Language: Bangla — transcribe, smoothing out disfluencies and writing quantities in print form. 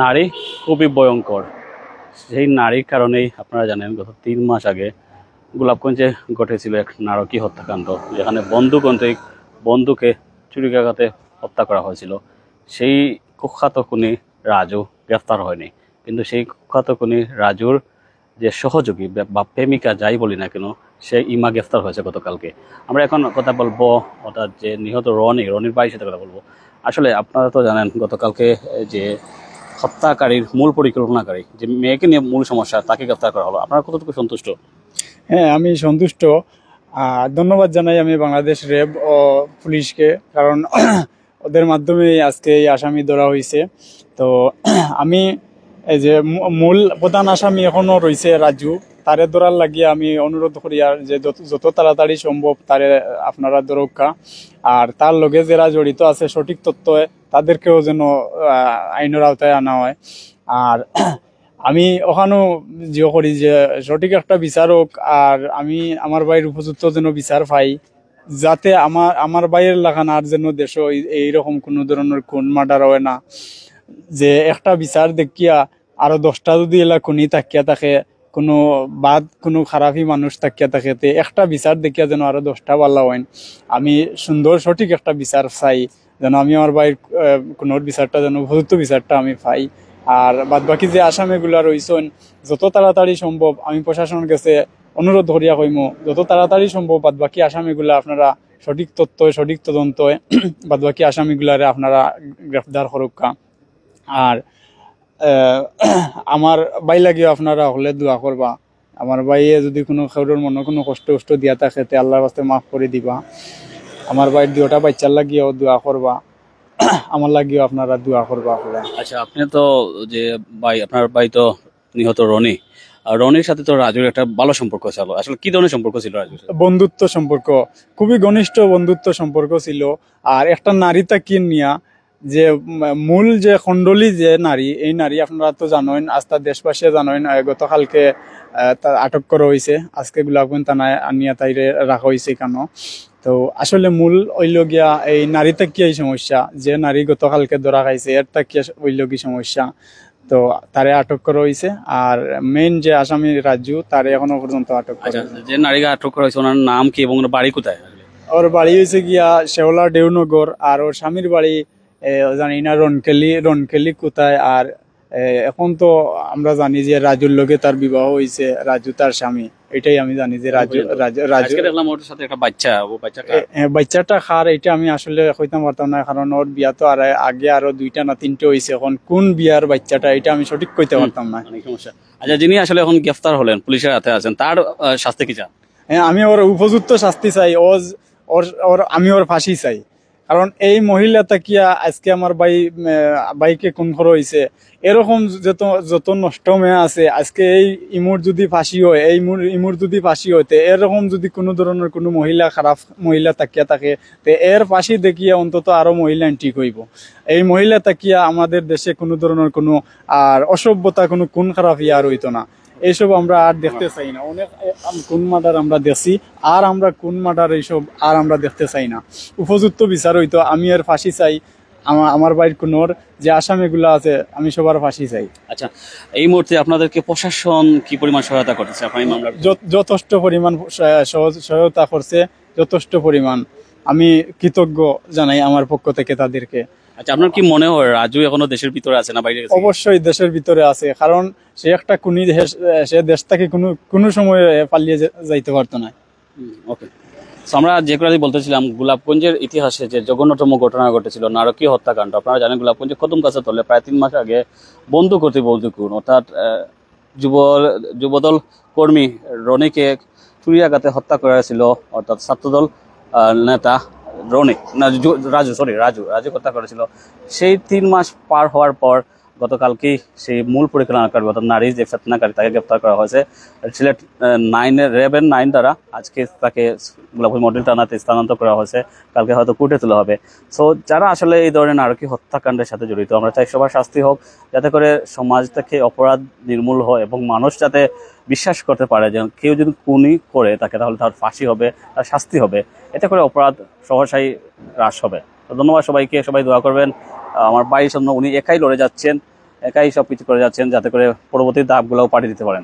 নারী খুবই ভয়ঙ্কর। সেই নারীর কারণেই আপনারা জানেন গত 3 মাস আগে গোলাপগঞ্জে ঘটেছিল এক নারকীয় হত্যাকাণ্ড, যেখানে বন্ধুকে ছুরিকাঘাতে হত্যা করা হয়েছিল। সেই কুখ্যাত খুনি রাজু গ্রেফতার হয়নি, কিন্তু সেই কুখ্যাত খুনি রাজুর যে সহযোগী বা প্রেমিকা যাই বলি না কেন, সে ইমা গ্রেফতার হয়েছে গতকালকে। আমরা এখন কথা বলবো অর্থাৎ যে নিহত রনির ভাইয়ের সাথে কথা বলবো। আসলে আপনারা তো জানেন গতকালকে যে হত্যাকারীর মূল পরিকল্পনাকারী, যে মেয়েকে নিয়ে মূল সমস্যা, তাকে গ্রেফতার করা হলো। আপনারা কতটুকু সন্তুষ্ট? হ্যাঁ, আমি সন্তুষ্ট। ধন্যবাদ জানাই আমি বাংলাদেশ র্যাব ও পুলিশকে, কারণ ওদের মাধ্যমে আজকে এই আসামি ধরা হয়েছে। তো আমি এই যে মূল প্রধান আসামি এখনো রয়েছে রাজু, তারে ধরার লাগিয়ে আমি অনুরোধ করি আর যে যত তাড়াতাড়ি সম্ভব তারে আপনারা ধরুকা। আর তার লগে যারা জড়িত আছে সঠিক তথ্য তাদেরকেও যেন আইনের আওতায় আনা হয়। আর আমি ওখানেও জিও করি যে সঠিক একটা বিচার হোক, আর আমি আমার ভাইয়ের উপযুক্ত যেন বিচার পাই, যাতে আমার ভাইয়ের লাগান আর যেন দেশ এইরকম কোনো ধরনের খুন মার্ডার হয় না। যে একটা বিচার দেখিয়া আরো 10টা যদি এলা খুনি থাকিয়া থাকে, কোনো খারাপই মানুষ থাকিয়া থাকে, তে একটা বিচার দেখিয়া যেন আরো 10টা পাল্লা হইন। আমি সুন্দর সঠিক একটা বিচার চাই, যেন আমি আমার ভাইয়ের কোনো বিচারটা যেন উপযুক্ত বিচারটা আমি পাই। আর বাদ বাকি যে আসামিগুলা রয়েছেন, যত তাড়াতাড়ি সম্ভব আমি প্রশাসনের কাছে অনুরোধ করিয়া কইমু, যত তাড়াতাড়ি সম্ভব বাদ বাকি আসামিগুলা আপনারা সঠিক তথ্য সঠিক তদন্ত বাদ বাকি আসামিগুলারে আপনারা গ্রেফতার করুকা। আর আমার ভাই লাগিও আপনারা হলে দোয়া করবা। আমার ভাইয়ে যদি কোনো খেউরের মনে কোনো কষ্ট দিয়া থাকে তে আল্লাহর কাছে মাফ করে দিবা। আমার ভাইয়ের 2টা বাচ্চার লাগিও দোয়া করবা, আমার লাগিও আপনারা দোয়া করবা। আচ্ছা, আপনি তো যে আপনার ভাই তো নিহত রনি, আর রনির সাথে তো রাজুর একটা ভালো সম্পর্ক ছিল। আসলে কি ধরনের সম্পর্ক ছিল রাজুর সাথে? বন্ধুত্ব সম্পর্ক, খুবই ঘনিষ্ঠ বন্ধুত্ব সম্পর্ক ছিল। আর একটা নারী তাকে নিয়া যে মূল যে খন্ডলী যে নারী, এই নারী আপনারা তো জানেন, আস্থা দেশবাসী জানেন, গতকালকে আটক করা হয়েছে, আজকে গোলাপগঞ্জ থানায় আনিয়া তাইরে রাখা হয়েছে কেন। তো আসলে মূল ঐলগিয়া এই নারী তাকিয়াই সমস্যা, যে নারী গতকালকে ধরা খাইছে এর তাকিয়া ঐলগী সমস্যা। তো তারে আটক করা হয়েছে। আর মেইন যে আসামি রাজু, তারে এখনো পর্যন্ত আটক করা হয়েছে। যে নারীকে আটক করা হয়েছে ওনার নাম কি এবং ওনার বাড়ি কোথায়? ওর বাড়ি হয়েছে গিয়া শেওলা দেওনগর, আর ওর স্বামীর বাড়ি জানি না রনকেলি কোথায়। আর এখন তো আমরা জানি যে রাজুর লগে তার বিবাহ হয়েছে, রাজু তার স্বামী, এটাই আমি জানি যে রাজু দেখলাম ওর সাথে একটা বাচ্চাটা খার, এটা আমি আসলে কইতাম পারতাম না, কারণ ওর বিয়া তো আর আগে আরো 2টা না 3টে হয়েছে। এখন কোন বিয়ার বাচ্চাটা এটা আমি সঠিক কইতে পারতাম না। সমস্যা। আচ্ছা, যিনি আসলে এখন গ্রেফতার হলেন, পুলিশের হাতে আছেন, তার শাস্তি কি চান? আমি ওর উপযুক্ত শাস্তি চাই, আমি ওর ফাঁসি চাই। কারণ এই মহিলা তাকিয়া আজকে আমার বাইকে খুন করা হয়েছে, এরকম যত নষ্ট মেয়ে আছে, আজকে এই ইমুর যদি ফাঁসি হয়, ইমুর যদি ফাঁসি হইতে, এরকম যদি কোনো ধরনের কোনো মহিলা খারাপ মহিলা তাকিয়া থাকে, তে এর ফাঁসি দেখিয়া অন্তত আরো মহিলা ঠিক হইব। এই মহিলা তাকিয়া আমাদের দেশে কোনো ধরনের কোনো আর অসভ্যতা, কোনো খুন খারাপ আর হইতো না। এইসব আমরা আর দেখতে চাই না। অনেক কোন মার্ডার আমরা দেখছি, আর আমরা কোন মার্ডার এইসব আর আমরা দেখতে চাই না। উপযুক্ত বিচার হইতো, আমি এর ফাঁসি চাই। আমার বাইর কোনোর যে আসামিগুলো আছে, আমি সবার ফাঁসি চাই। আচ্ছা, এই মুহূর্তে আপনাদেরকে প্রশাসন কি পরিমাণ সহায়তা করতেছে? যথেষ্ট পরিমাণ সহায়তা করছে, যথেষ্ট পরিমাণ। আমি কৃতজ্ঞ জানাই আমার পক্ষ থেকে তাদেরকে। আচ্ছা, আপনার কি মনে হয় রাজু এখনো দেশের ভিতরে আছে না বাইরে? অবশ্যই দেশের ভিতরে আছে, কারণ সে একটা খুনি, সে দেশ থেকে কোনো সময় পালিয়ে যাইতে পারতো না। ওকে, আমরা যে কথা বলতেছিলাম, গোলাপগঞ্জের ইতিহাসে যে জঘন্যতম ঘটনা ঘটেছিল, নারকীয় হত্যাকাণ্ড। আপনারা জানেন গোলাপগঞ্জে কদম গাছে তলে প্রায় 3 মাস আগে বন্ধু খুন, অর্থাৎ যুবদল কর্মী রনিকে ছুরিয়াঘাতে হত্যা করা হয়েছিল, অর্থাৎ ছাত্রদল নেতা রাজু হত্যা করেছিল। সেই 3 মাস পার হওয়ার পর গতকালকেই সেই মূল পরিকল্পনাকারী অর্থাৎ নারী যে ফেতনাকারী, তাকে গ্রেফতার করা হয়েছে সিলেট র্যাবের 9 দ্বারা। আজকে তাকে গোলাপগঞ্জ মডেল থানাতে স্থানান্তর করা হয়েছে, কালকে হয়তো কোর্টে তোলা হবে। সো যারা আসলে এই ধরনের নারকীয় হত্যাকাণ্ডের সাথে জড়িত, আমরা চাই সবার শাস্তি হোক, যাতে করে সমাজ থেকে অপরাধ নির্মূল হয় এবং মানুষ যাতে বিশ্বাস করতে পারে যে কেউ যদি খুনি করে তাকে, তাহলে তার ফাঁসি হবে, তার শাস্তি হবে। এতে করে অপরাধ সহসাই হ্রাস হবে। তো ধন্যবাদ সবাইকে, সবাই দোয়া করবেন। আমার ভাইয়ের জন্য, উনি একাই লড়ে যাচ্ছেন, একাই সবকিছু করে যাচ্ছেন যাতে করে পরবর্তী ধাপগুলোও পাঠিয়ে দিতে পারেন।